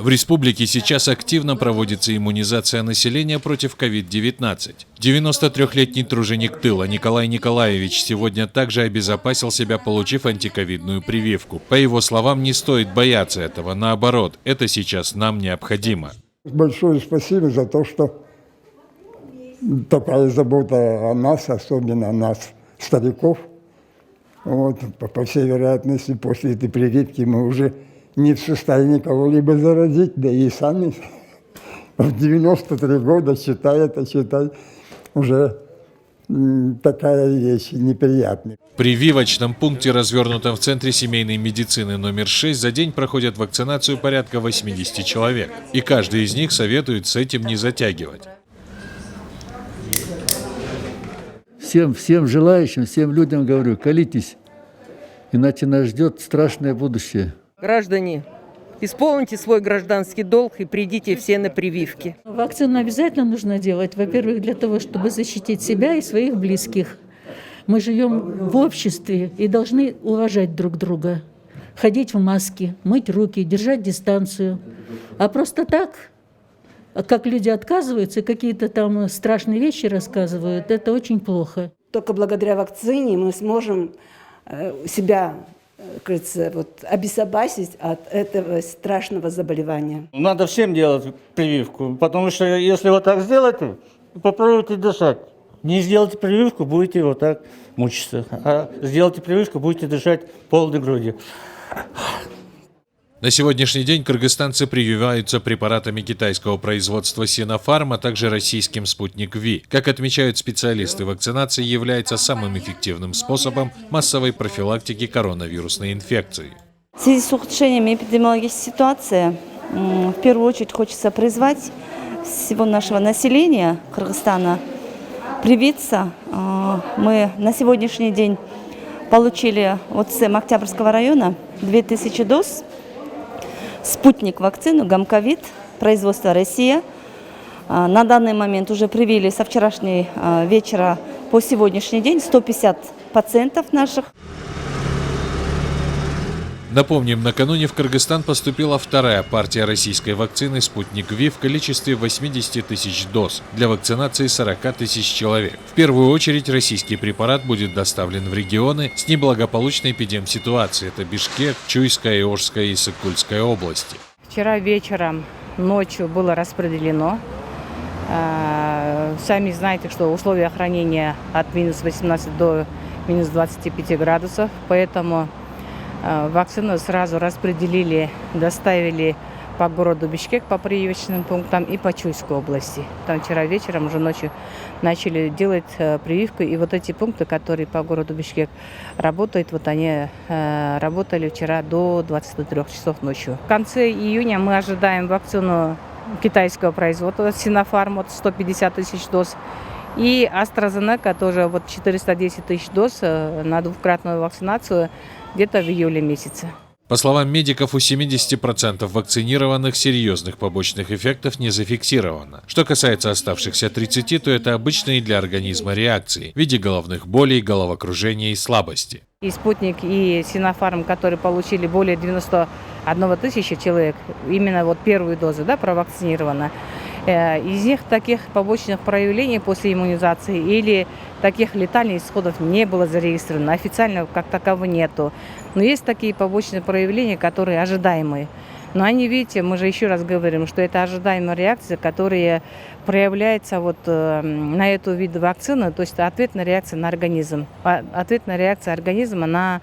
В республике сейчас активно проводится иммунизация населения против COVID-19. 93-летний труженик тыла Николай Николаевич сегодня также обезопасил себя, получив антиковидную прививку. По его словам, не стоит бояться этого, наоборот, это сейчас нам необходимо. Большое спасибо за то, что такая забота о нас, особенно о нас, стариков. Вот, по всей вероятности, после этой прививки мы уже не в состоянии кого-либо заразить, да и сами в 93 года, считай, уже такая вещь неприятная. В прививочном пункте, развернутом в Центре семейной медицины номер 6, за день проходят вакцинацию порядка 80 человек. И каждый из них советует с этим не затягивать. Всем желающим, всем людям говорю, колитесь, иначе нас ждет страшное будущее. Граждане, исполните свой гражданский долг и придите все на прививки. Вакцину обязательно нужно делать, во-первых, для того, чтобы защитить себя и своих близких. Мы живем в обществе и должны уважать друг друга, ходить в маске, мыть руки, держать дистанцию. А просто так, как люди отказываются, какие-то там страшные вещи рассказывают, это очень плохо. Только благодаря вакцине мы сможем себя, кажется, обезопасить от этого страшного заболевания. Надо всем делать прививку, потому что если вот так сделаете, попробуйте дышать. Не сделайте прививку, будете вот так мучиться. А сделайте прививку, будете дышать полной грудью. На сегодняшний день кыргызстанцы прививаются препаратами китайского производства Sinopharm, а также российским «Спутник Ви». Как отмечают специалисты, вакцинация является самым эффективным способом массовой профилактики коронавирусной инфекции. В связи с ухудшением эпидемиологической ситуации, в первую очередь хочется призвать всего нашего населения Кыргызстана привиться. Мы на сегодняшний день получили от СЭМ Октябрьского района 2000 доз. Спутник вакцину Гамковид, производство Россия. На данный момент уже привили со вчерашнего вечера по сегодняшний день 150 пациентов наших. Напомним, накануне в Кыргызстан поступила вторая партия российской вакцины «Спутник Ви» в количестве 80 тысяч доз для вакцинации 40 тысяч человек. В первую очередь российский препарат будет доставлен в регионы с неблагополучной эпидемситуацией. Это Бишкек, Чуйская, Ошская и Сыкульская области. Вчера вечером, ночью было распределено. Сами знаете, что условия хранения от минус 18 до минус 25 градусов, поэтому вакцину сразу распределили, доставили по городу Бишкек, по прививочным пунктам и по Чуйской области. Там вчера вечером, уже ночью начали делать прививку. И вот эти пункты, которые по городу Бишкек работают, вот они работали вчера до 23 часов ночью. В конце июня мы ожидаем вакцину китайского производства Sinopharm, 150 тысяч доз. И AstraZeneca тоже 410 тысяч доз на двукратную вакцинацию где-то в июле месяце. По словам медиков, у 70% вакцинированных серьезных побочных эффектов не зафиксировано. Что касается оставшихся 30%, то это обычные для организма реакции в виде головных болей, головокружения и слабости. И «Спутник», и Sinopharm, которые получили более 91 тысячи человек, именно первую дозу провакцинировано. Из них таких побочных проявлений после иммунизации или таких летальных исходов не было зарегистрировано. Официально как такового нету. Но есть такие побочные проявления, которые ожидаемые. Но они, видите, мы же еще раз говорим, что это ожидаемая реакция, которая проявляется на эту вид вакцины, то есть ответная реакция на организм. Ответная реакция организма на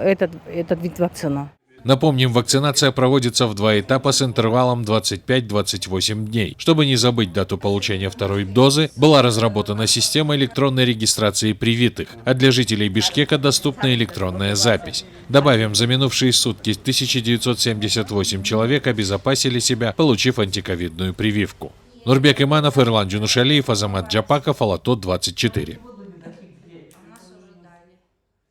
этот вид вакцины. Напомним, вакцинация проводится в 2 этапа с интервалом 25-28 дней. Чтобы не забыть дату получения второй дозы, была разработана система электронной регистрации привитых, а для жителей Бишкека доступна электронная запись. Добавим, за минувшие сутки 1978 человек обезопасили себя, получив антиковидную прививку. Нурбек Иманов, Ирлан Джунушалиев, Азамат Джапаков, Алато 24.